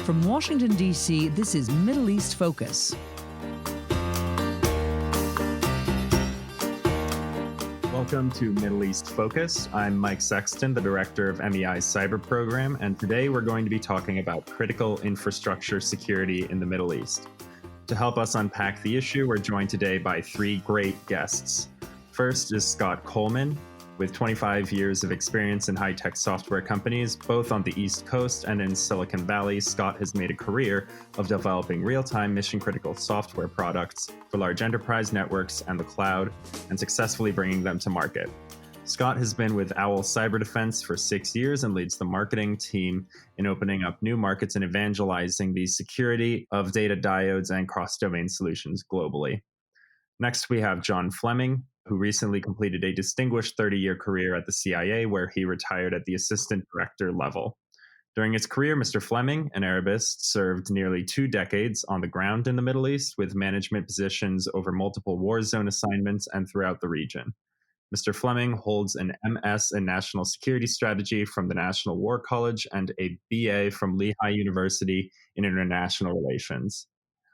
From Washington, D.C., this is Middle East Focus. Welcome to Middle East Focus. I'm Mike Sexton, the director of MEI's cyber program, and today we're going to be talking about critical infrastructure security in the Middle East. To help us unpack the issue, we're joined today by three great guests. First is Scott Coleman. With 25 years of experience in high-tech software companies, both on the East Coast and in Silicon Valley, Scott has made a career of developing real-time mission-critical software products for large enterprise networks and the cloud, and successfully bringing them to market. Scott has been with Owl Cyber Defense for 6 years and leads the marketing team in opening up new markets and evangelizing the security of data diodes and cross-domain solutions globally. Next, we have John Fleming, who recently completed a distinguished 30-year career at the CIA, where he retired at the assistant director level. During his career, Mr. Fleming, an Arabist, served nearly 2 decades on the ground in the Middle East with management positions over multiple war zone assignments and throughout the region. Mr. Fleming holds an MS in National Security Strategy from the National War College and a BA from Lehigh University in International Relations.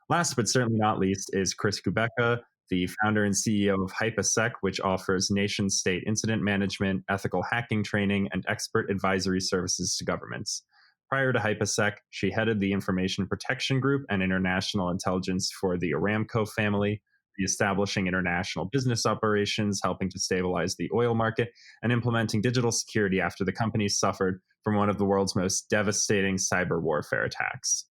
Last but certainly not least is Chris Kubecka, the founder and CEO of HypaSec, which offers nation-state incident management, ethical hacking training, and expert advisory services to governments. Prior to HypaSec, she headed the Information Protection Group and International Intelligence for the Aramco family, reestablishing international business operations, helping to stabilize the oil market, and implementing digital security after the company suffered from one of the world's most devastating cyber warfare attacks.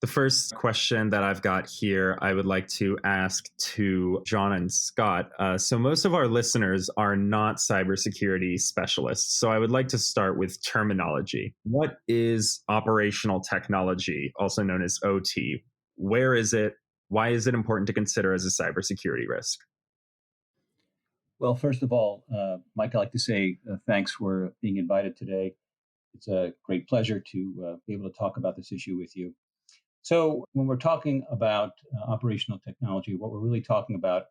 The first question that I've got here, I would like to ask to John and Scott. So most of our listeners are not cybersecurity specialists. So I would like to start with terminology. What is operational technology, also known as OT? Where is it? Why is it important to consider as a cybersecurity risk? Well, first of all, Mike, I'd like to say thanks for being invited today. It's a great pleasure to be able to talk about this issue with you. So when we're talking about operational technology, what we're really talking about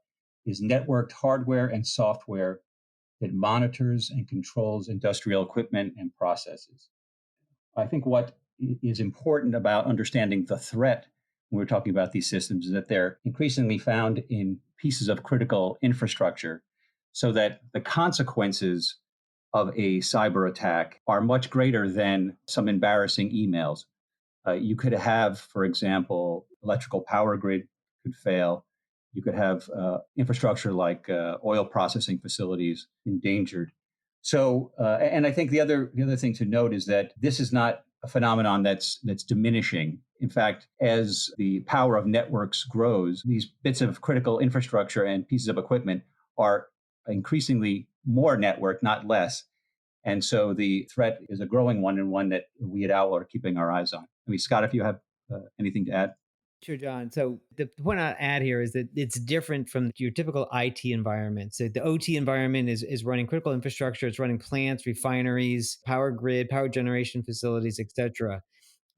is networked hardware and software that monitors and controls industrial equipment and processes. I think what is important about understanding the threat when we're talking about these systems is that they're increasingly found in pieces of critical infrastructure, so that the consequences of a cyber attack are much greater than some embarrassing emails. You could have, for example, electrical power grid could fail. You could have infrastructure like oil processing facilities endangered. So, and I think the other thing to note is that this is not a phenomenon that's diminishing. In fact, as the power of networks grows, these bits of critical infrastructure and pieces of equipment are increasingly more networked, not less. And so the threat is a growing one, and one that we at Owl are keeping our eyes on. I mean, Scott, if you have anything to add. Sure, John. So the point I'll add here is that it's different from your typical IT environment. So the OT environment is running critical infrastructure. It's running plants, refineries, power grid, power generation facilities, et cetera.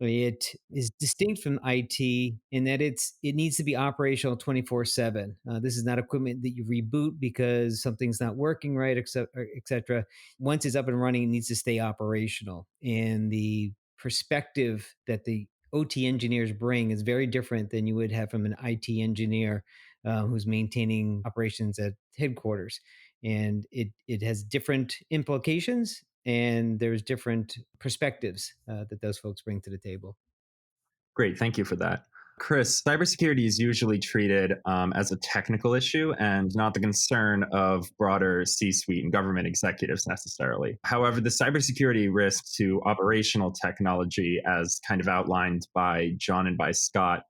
It is distinct from IT in that it needs to be operational 24/7. This is not equipment that you reboot because something's not working right, et cetera. Once it's up and running, it needs to stay operational. And the perspective that the OT engineers bring is very different than you would have from an IT engineer who's maintaining operations at headquarters. And it has different implications, and there's different perspectives that those folks bring to the table. Great, thank you for that. Chris, cybersecurity is usually treated as a technical issue and not the concern of broader C-suite and government executives necessarily. However, the cybersecurity risk to operational technology, as kind of outlined by John and by Scott,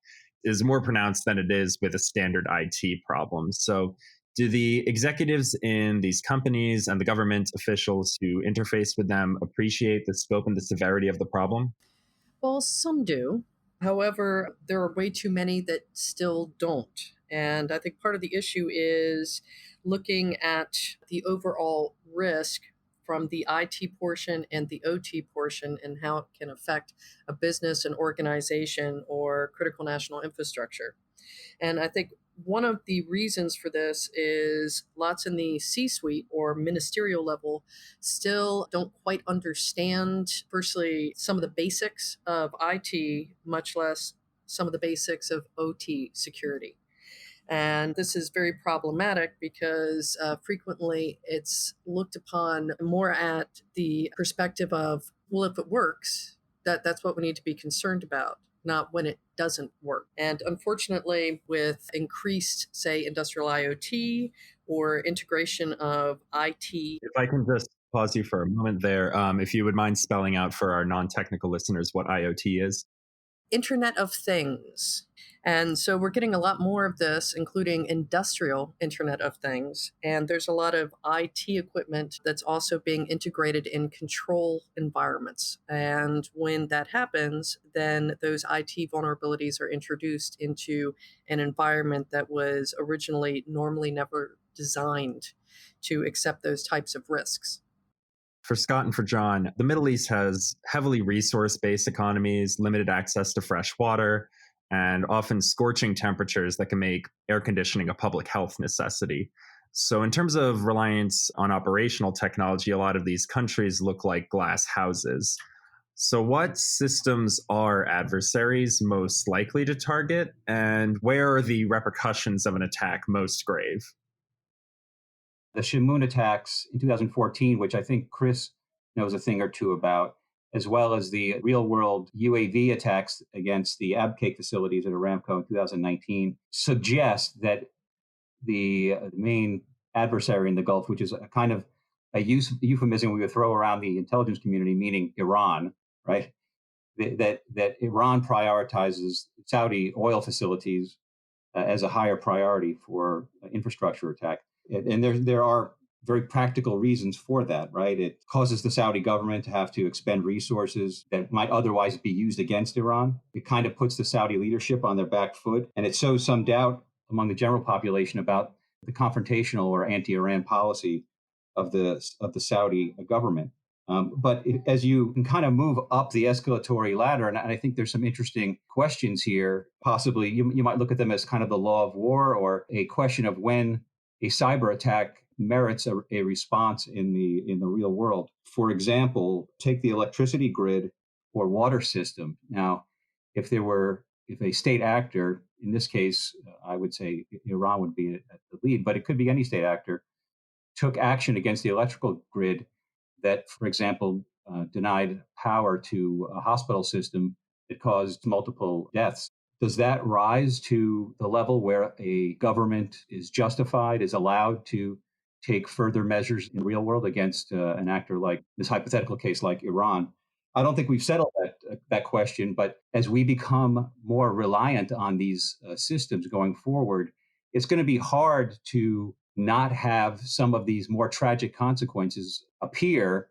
is more pronounced than it is with a standard IT problem. So do the executives in these companies and the government officials who interface with them appreciate the scope and the severity of the problem? Well, some do. However, there are way too many that still don't. And I think part of the issue is looking at the overall risk from the IT portion and the OT portion and how it can affect a business, an organization, or critical national infrastructure. And I think One of the reasons for this is lots in the C suite or ministerial level still don't quite understand, firstly, some of the basics of IT, much less some of the basics of OT security. And this is very problematic because frequently it's looked upon more at the perspective of, well, if it works, that's what we need to be concerned about, not when it doesn't work. And unfortunately, with increased, say, industrial IoT or integration of IT. If I can just pause you for a moment there, if you would mind spelling out for our non-technical listeners what IoT is. Internet of Things. And so we're getting a lot more of this, including industrial Internet of Things. And there's a lot of IT equipment that's also being integrated in control environments. And when that happens, then those IT vulnerabilities are introduced into an environment that was originally normally never designed to accept those types of risks. For Scott and for John, the Middle East has heavily resource-based economies, limited access to fresh water, and often scorching temperatures that can make air conditioning a public health necessity. So in terms of reliance on operational technology, a lot of these countries look like glass houses. So what systems are adversaries most likely to target, and where are the repercussions of an attack most grave? The Shamoon attacks in 2014, which I think Chris knows a thing or two about, as well as the real world UAV attacks against the Abqaiq facilities at Aramco in 2019, suggest that the main adversary in the Gulf, which is a kind of a euphemism we would throw around the intelligence community, meaning Iran, right? That Iran prioritizes Saudi oil facilities as a higher priority for infrastructure attack. And there are very practical reasons for that, right? It causes the Saudi government to have to expend resources that might otherwise be used against Iran. It kind of puts the Saudi leadership on their back foot, and it sows some doubt among the general population about the confrontational or anti-Iran policy of the Saudi government. As you can kind of move up the escalatory ladder, and I think there's some interesting questions here, possibly you might look at them as kind of the law of war or a question of when a cyber attack merits a response in the real world. For example, take the electricity grid or water system. Now, if a state actor, in this case, I would say Iran would be at the lead, but it could be any state actor, took action against the electrical grid that, for example, denied power to a hospital system that caused multiple deaths. Does that rise to the level where a government is justified, is allowed to take further measures in the real world against an actor like this hypothetical case like Iran? I don't think we've settled that question, but as we become more reliant on these systems going forward, it's going to be hard to not have some of these more tragic consequences appear.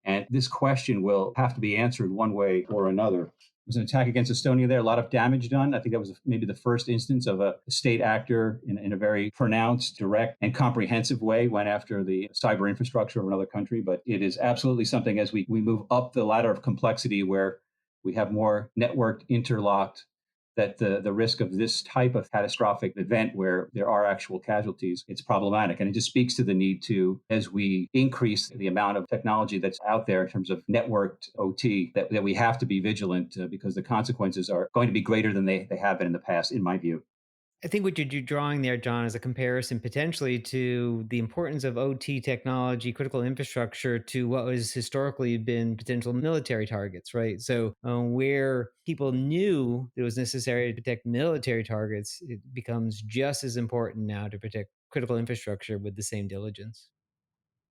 And this question will have to be answered one way or another. There was an attack against Estonia there, a lot of damage done. I think that was maybe the first instance of a state actor in a very pronounced, direct, and comprehensive way went after the cyber infrastructure of another country. But it is absolutely something as we move up the ladder of complexity where we have more networked, interlocked, that the risk of this type of catastrophic event where there are actual casualties, it's problematic. And it just speaks to the need to, as we increase the amount of technology that's out there in terms of networked OT, that we have to be vigilant because the consequences are going to be greater than they have been in the past, in my view. I think what you're drawing there, John, is a comparison potentially to the importance of OT technology, critical infrastructure, to what was historically been potential military targets, right? So where people knew it was necessary to protect military targets, it becomes just as important now to protect critical infrastructure with the same diligence.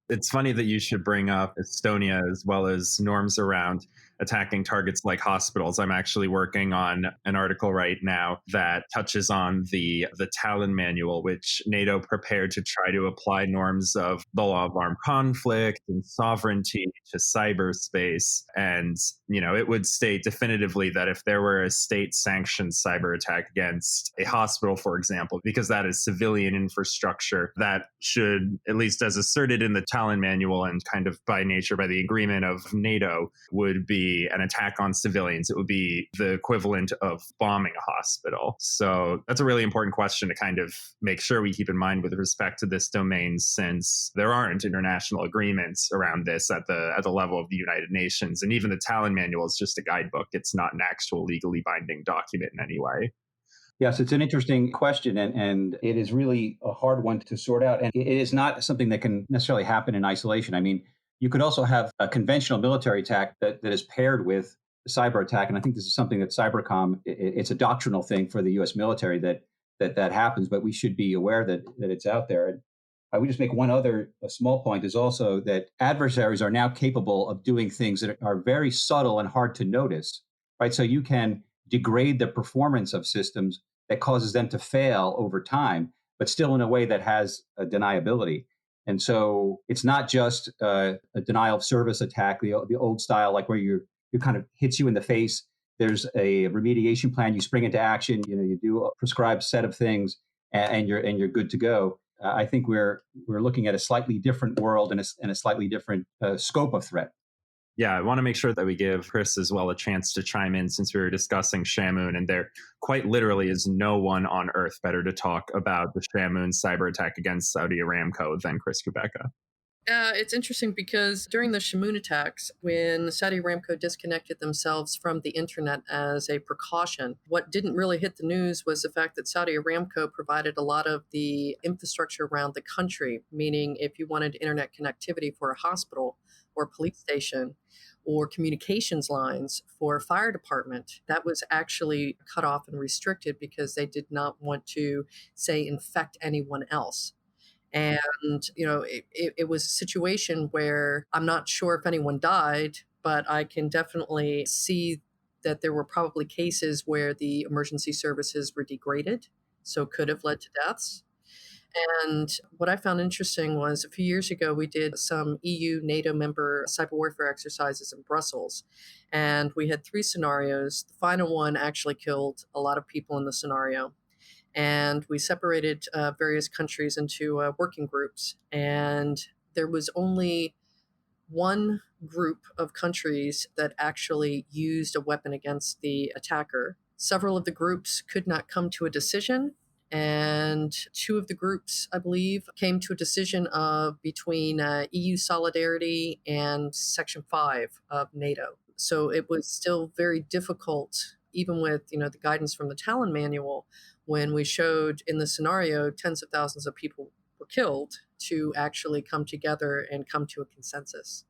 It's funny that you should bring up Estonia as well as norms around attacking targets like hospitals. I'm actually working on an article right now that touches on the Tallinn Manual, which NATO prepared to try to apply norms of the law of armed conflict and sovereignty to cyberspace. And, it would state definitively that if there were a state-sanctioned cyber attack against a hospital, for example, because that is civilian infrastructure, that should, at least as asserted in the Tallinn Manual and kind of by nature, by the agreement of NATO, would be be an attack on civilians. It would be the equivalent of bombing a hospital. So that's a really important question to kind of make sure we keep in mind with respect to this domain, since there aren't international agreements around this at the level of the United Nations. And even the Talon Manual is just a guidebook. It's not an actual legally binding document in any way. Yes, it's an interesting question, and it is really a hard one to sort out. And it is not something that can necessarily happen in isolation. I mean, you could also have a conventional military attack that is paired with a cyber attack. And I think this is something that Cybercom, it's a doctrinal thing for the U.S. military that happens, but we should be aware that it's out there. And I would just make one other small point is also that adversaries are now capable of doing things that are very subtle and hard to notice, right? So you can degrade the performance of systems that causes them to fail over time, but still in a way that has a deniability. And so it's not just a denial of service attack, the old style, like where you kind of hits you in the face. There's a remediation plan. You spring into action. You do a prescribed set of things, and you're good to go. I think we're looking at a slightly different world and a slightly different scope of threat. Yeah, I want to make sure that we give Chris as well a chance to chime in, since we were discussing Shamoon, and there quite literally is no one on earth better to talk about the Shamoon cyber attack against Saudi Aramco than Chris Kubecka. It's interesting because during the Shamoon attacks, when Saudi Aramco disconnected themselves from the internet as a precaution, what didn't really hit the news was the fact that Saudi Aramco provided a lot of the infrastructure around the country, meaning if you wanted internet connectivity for a hospital or police station or communications lines for a fire department, that was actually cut off and restricted because they did not want to, say, infect anyone else. And, it was a situation where I'm not sure if anyone died, but I can definitely see that there were probably cases where the emergency services were degraded, so could have led to deaths. And what I found interesting was a few years ago, we did some EU NATO member cyber warfare exercises in Brussels. And we had 3 scenarios. The final one actually killed a lot of people in the scenario. And we separated various countries into working groups. And there was only one group of countries that actually used a weapon against the attacker. Several of the groups could not come to a decision. And 2 of the groups, I believe, came to a decision of between EU solidarity and Section 5 of NATO. So it was still very difficult, even with the guidance from the Talon Manual, when we showed in the scenario tens of thousands of people were killed, to actually come together and come to a consensus.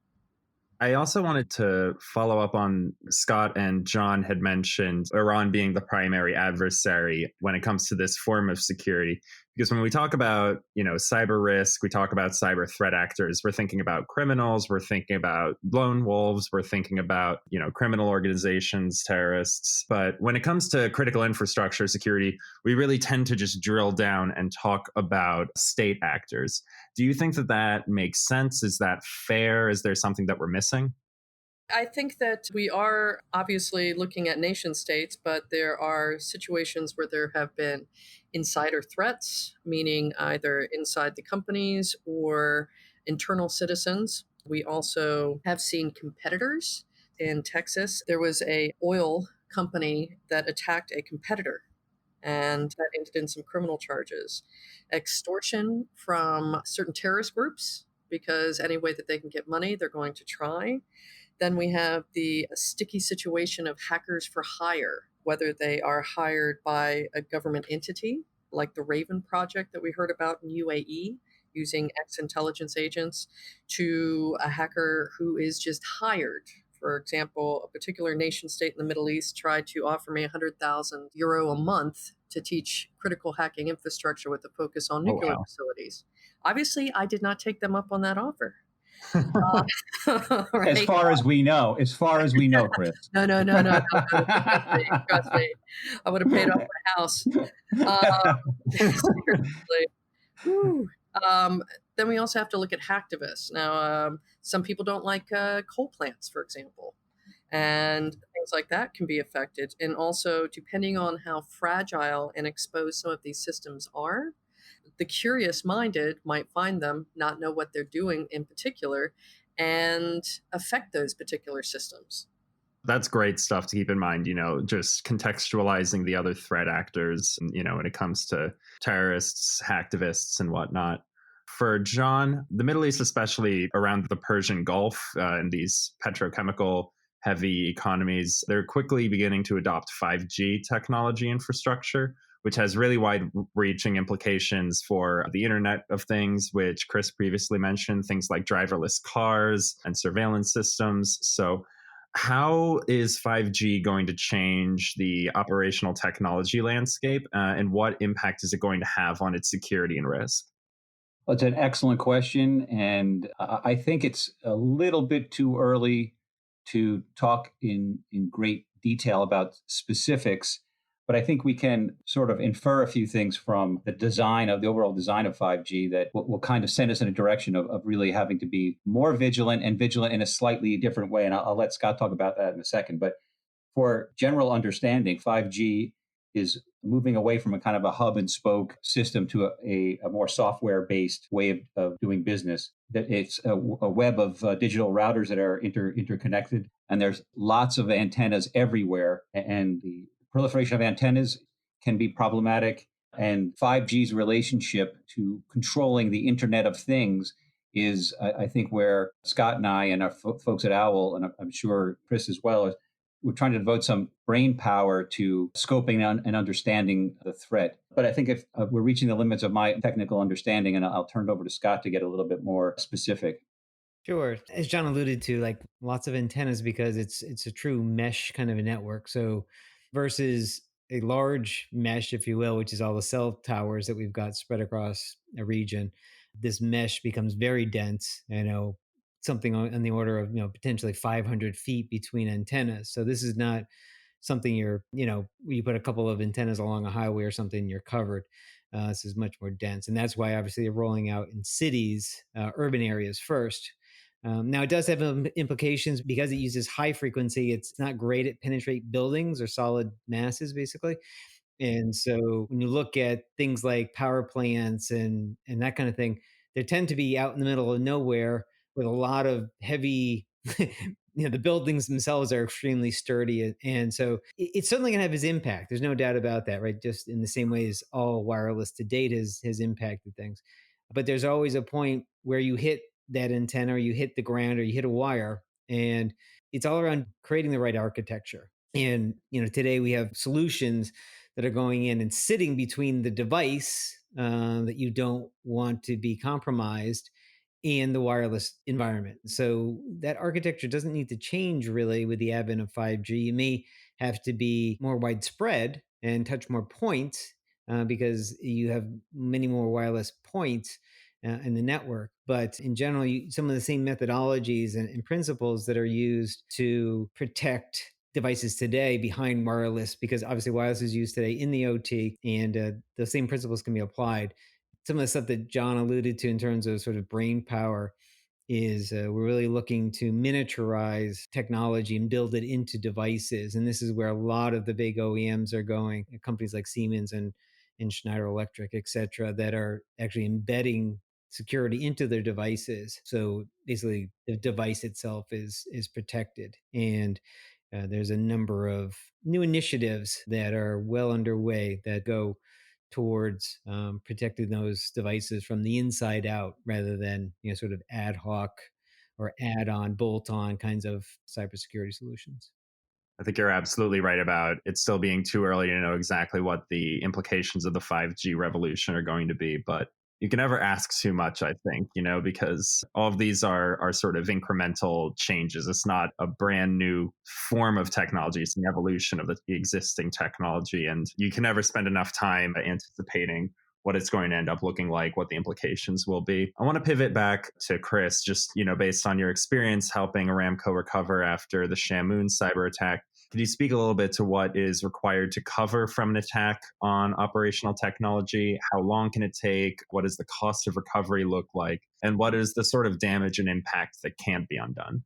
I also wanted to follow up on Scott and John had mentioned Iran being the primary adversary when it comes to this form of security. Because when we talk about, cyber risk, we talk about cyber threat actors, we're thinking about criminals, we're thinking about lone wolves, we're thinking about, criminal organizations, terrorists. But when it comes to critical infrastructure security, we really tend to just drill down and talk about state actors. Do you think that makes sense? Is that fair? Is there something that we're missing? I think that we are obviously looking at nation states, but there are situations where there have been insider threats, meaning either inside the companies or internal citizens. We also have seen competitors. In Texas, there was an oil company that attacked a competitor, and that ended in some criminal charges. Extortion from certain terrorist groups, because any way that they can get money, they're going to try. Then we have the sticky situation of hackers for hire, whether they are hired by a government entity, like the Raven project that we heard about in UAE, using ex-intelligence agents, to a hacker who is just hired. For example, a particular nation state in the Middle East tried to offer me €100,000 a month to teach critical hacking infrastructure with a focus on nuclear facilities. Obviously, I did not take them up on that offer. Right? As far as we know, Chris. No. Trust me. I would have paid off my house. Seriously. Then we also have to look at hacktivists. Now, some people don't like coal plants, for example, and things like that can be affected. And also, depending on how fragile and exposed some of these systems are, the curious-minded might find them, not know what they're doing in particular, and affect those particular systems. That's great stuff to keep in mind, just contextualizing the other threat actors, when it comes to terrorists, hacktivists, and whatnot. For John, the Middle East, especially around the Persian Gulf and these petrochemical heavy economies, they're quickly beginning to adopt 5G technology infrastructure, which has really wide reaching implications for the Internet of Things, which Chris previously mentioned, things like driverless cars and surveillance systems. So, how is 5G going to change the operational technology landscape, and what impact is it going to have on its security and risk? Well, it's an excellent question. And I think it's a little bit too early to talk in great detail about specifics. But I think we can sort of infer a few things from the overall design of 5G that will kind of send us in a direction of really having to be more vigilant and vigilant in a slightly different way. And I'll let Scott talk about that in a second. But for general understanding, 5G is moving away from a kind of a hub and spoke system to a more software based way of doing business. That it's a web of digital routers that are interconnected, and there's lots of antennas everywhere. And the proliferation of antennas can be problematic. And 5G's relationship to controlling the Internet of Things is, I think, where Scott and I and our folks at OWL, and I'm sure Chris as well, we're trying to devote some brain power to scoping and understanding the threat. But I think if we're reaching the limits of my technical understanding, and I'll turn it over to Scott to get a little bit more specific. Sure. As John alluded to, like lots of antennas because it's a true mesh kind of a network. So versus a large mesh, if you will, which is all the cell towers that we've got spread across a region, this mesh becomes very dense, something on the order of, potentially 500 feet between antennas. So this is not something you put a couple of antennas along a highway or something, you're covered. This is much more dense. And that's why obviously they're rolling out in cities, urban areas first. Now, it does have implications because it uses high frequency. It's not great at penetrate buildings or solid masses, basically. And so when you look at things like power plants and that kind of thing, they tend to be out in the middle of nowhere with a lot of heavy, the buildings themselves are extremely sturdy. And so it's certainly going to have its impact. There's no doubt about that, right? Just in the same way as all wireless to date has impacted things. But there's always a point where you hit that antenna or you hit the ground or you hit a wire, and it's all around creating the right architecture. And today we have solutions that are going in and sitting between the device that you don't want to be compromised and the wireless environment. So that architecture doesn't need to change really with the advent of 5G. You may have to be more widespread and touch more points because you have many more wireless points in the network. But in general, some of the same methodologies and principles that are used to protect devices today behind wireless, because obviously wireless is used today in the OT, and the same principles can be applied. Some of the stuff that John alluded to in terms of sort of brain power is we're really looking to miniaturize technology and build it into devices. And this is where a lot of the big OEMs are going, companies like Siemens and Schneider Electric, et cetera, that are actually embedding security into their devices. So basically the device itself is protected. And there's a number of new initiatives that are well underway that go towards protecting those devices from the inside out rather than sort of ad hoc or add-on, bolt-on kinds of cybersecurity solutions. I think you're absolutely right about it still being too early to know exactly what the implications of the 5G revolution are going to be, but you can never ask too much, I think, because all of these are sort of incremental changes. It's not a brand new form of technology. It's an evolution of the existing technology. And you can never spend enough time anticipating what it's going to end up looking like, what the implications will be. I want to pivot back to Chris, just, based on your experience helping Aramco recover after the Shamoon cyber attack. Could you speak a little bit to what is required to cover from an attack on operational technology? How long can it take? What does the cost of recovery look like? And what is the sort of damage and impact that can't be undone?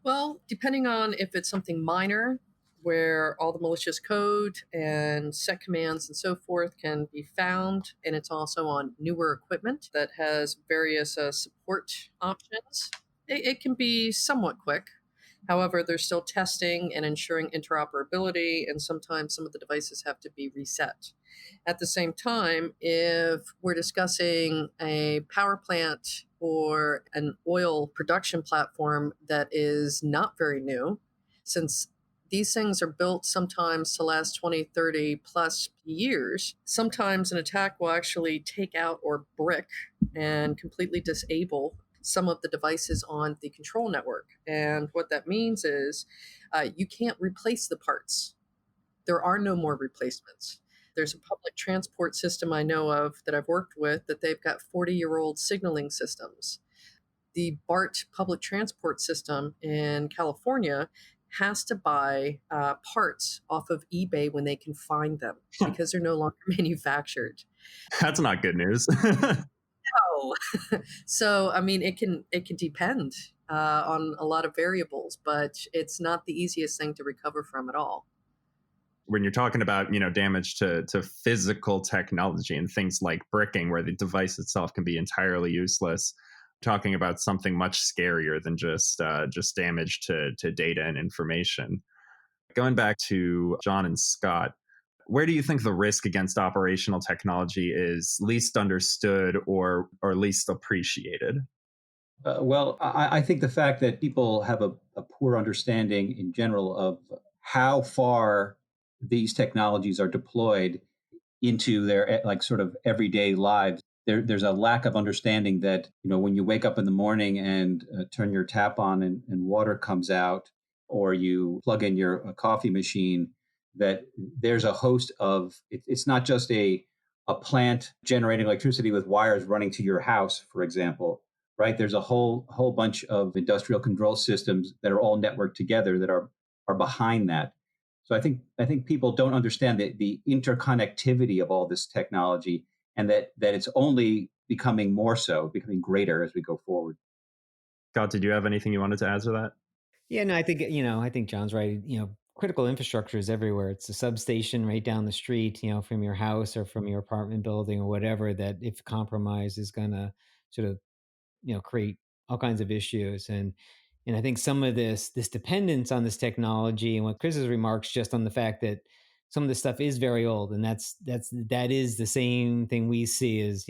Well, depending on if it's something minor, where all the malicious code and set commands and so forth can be found, and it's also on newer equipment that has various support options, it can be somewhat quick. However, there's still testing and ensuring interoperability, and sometimes some of the devices have to be reset. At the same time, if we're discussing a power plant or an oil production platform that is not very new, since these things are built sometimes to last 20, 30 plus years, sometimes an attack will actually take out or brick and completely disable some of the devices on the control network. And what that means is you can't replace the parts. There are no more replacements. There's a public transport system I know of that I've worked with that they've got 40-year-old signaling systems. The BART public transport system in California has to buy parts off of eBay when they can find them because they're no longer manufactured. That's not good news. Oh, so I mean, it can depend on a lot of variables, but it's not the easiest thing to recover from at all. When you're talking about damage to physical technology and things like bricking, where the device itself can be entirely useless, talking about something much scarier than just damage to data and information. Going back to John and Scott, where do you think the risk against operational technology is least understood or least appreciated? I think the fact that people have a poor understanding in general of how far these technologies are deployed into their like sort of everyday lives. There's a lack of understanding that when you wake up in the morning and turn your tap on and water comes out, or you plug in your coffee machine, that there's a host of it's not just a plant generating electricity with wires running to your house, for example, right? There's a whole bunch of industrial control systems that are all networked together that are behind that. So I think people don't understand the interconnectivity of all this technology, and that it's only becoming more so, becoming greater as we go forward. Scott, did you have anything you wanted to add to that? Yeah, no, I think John's right. Critical infrastructure is everywhere. It's a substation right down the street, from your house or from your apartment building or whatever, that if compromised is going to sort of create all kinds of issues. And I think some of this dependence on this technology, and what Chris's remarks just on the fact that some of this stuff is very old, and that is the same thing we see as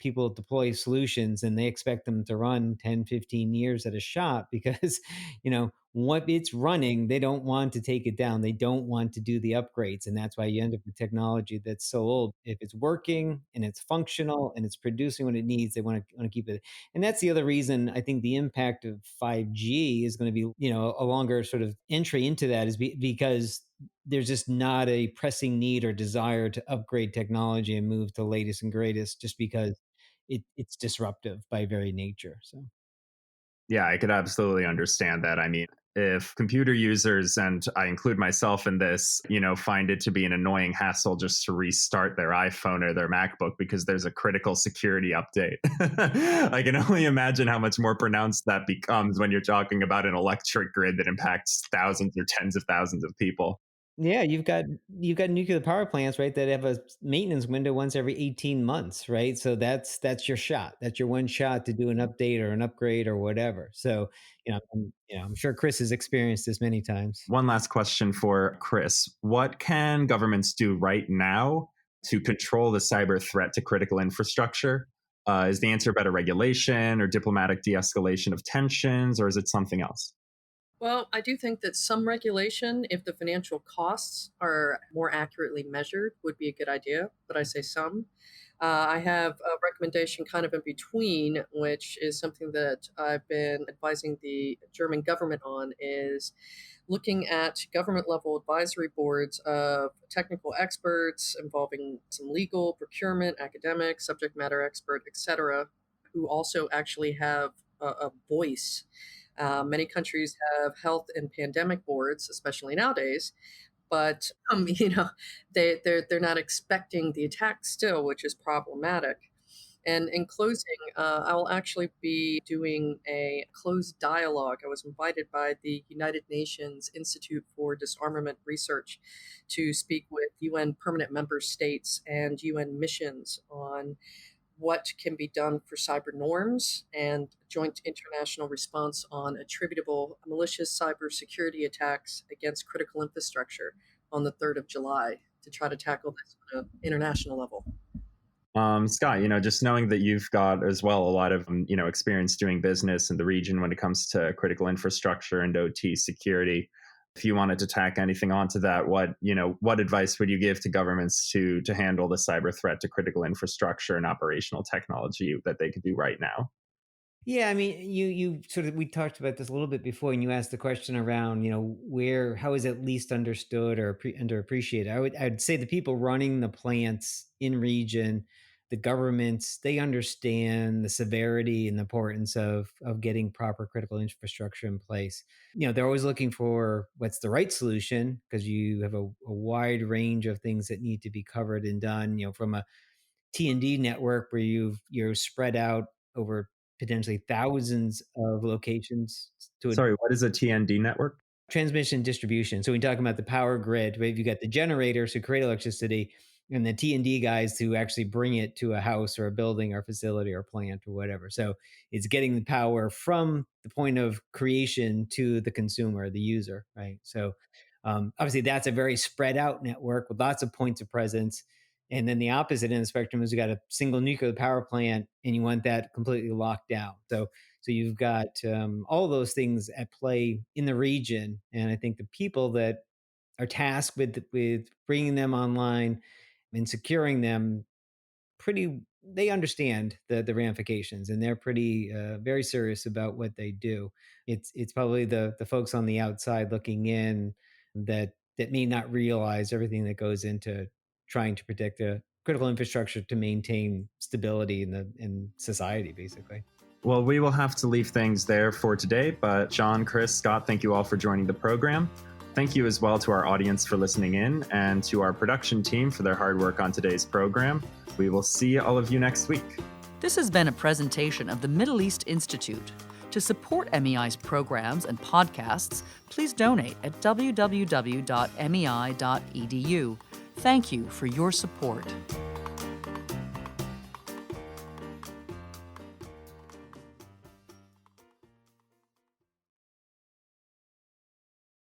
people deploy solutions and they expect them to run 10, 15 years at a shot because what it's running, they don't want to take it down, they don't want to do the upgrades, and that's why you end up with technology that's so old. If it's working and it's functional and it's producing what it needs, they want to keep it. And that's the other reason I think the impact of 5G is going to be, a longer sort of entry into that is because there's just not a pressing need or desire to upgrade technology and move to the latest and greatest just because it's disruptive by very nature. So Yeah, I could absolutely understand that. I mean, if computer users, and I include myself in this, find it to be an annoying hassle just to restart their iPhone or their MacBook because there's a critical security update, I can only imagine how much more pronounced that becomes when you're talking about an electric grid that impacts thousands or tens of thousands of people. yeah, you've got nuclear power plants, right, that have a maintenance window once every 18 months, right? So that's your shot. That's your one shot to do an update or an upgrade or whatever. So, I'm sure Chris has experienced this many times. One last question for Chris. What can governments do right now to control the cyber threat to critical infrastructure? Is the answer better regulation or diplomatic de escalation of tensions, or is it something else? Well, I do think that some regulation, if the financial costs are more accurately measured, would be a good idea, but I say some. I have a recommendation kind of in between, which is something that I've been advising the German government on, is looking at government level advisory boards of technical experts involving some legal, procurement, academic, subject matter expert, etc., who also actually have a voice. Many countries have health and pandemic boards, especially nowadays, but they're not expecting the attack still, which is problematic. And in closing, I'll actually be doing a closed dialogue. I was invited by the United Nations Institute for Disarmament Research to speak with UN permanent member states and UN missions on what can be done for cyber norms and joint international response on attributable malicious cybersecurity attacks against critical infrastructure on the 3rd of July to try to tackle this on an international level. Scott, just knowing that you've got as well a lot of, experience doing business in the region when it comes to critical infrastructure and OT security, if you wanted to tack anything onto that, what advice would you give to governments to handle the cyber threat to critical infrastructure and operational technology that they could do right now? Yeah, I mean, you sort of we talked about this a little bit before, and you asked the question around, how is it least understood or underappreciated? I'd say the people running the plants in region, the governments, they understand the severity and the importance of getting proper critical infrastructure in place. They're always looking for what's the right solution because you have a wide range of things that need to be covered and done. From a T&D network where you're spread out over potentially thousands of locations to a Sorry, what is a TND network? transmission distribution. So we talk about the power grid, right? You got the generators who create electricity and the T&D guys who actually bring it to a house or a building or facility or plant or whatever. So it's getting the power from the point of creation to the consumer, the user, right? So obviously that's a very spread out network with lots of points of presence. And then the opposite end of the spectrum is you got a single nuclear power plant and you want that completely locked down. So you've got all those things at play in the region, and I think the people that are tasked with bringing them online and securing them they understand the ramifications, and they're pretty very serious about what they do. It's probably the folks on the outside looking in that may not realize everything that goes into trying to protect the critical infrastructure to maintain stability in society, basically. Well, we will have to leave things there for today, but John, Chris, Scott, thank you all for joining the program. Thank you as well to our audience for listening in and to our production team for their hard work on today's program. We will see all of you next week. This has been a presentation of the Middle East Institute. To support MEI's programs and podcasts, please donate at www.mei.edu. Thank you for your support.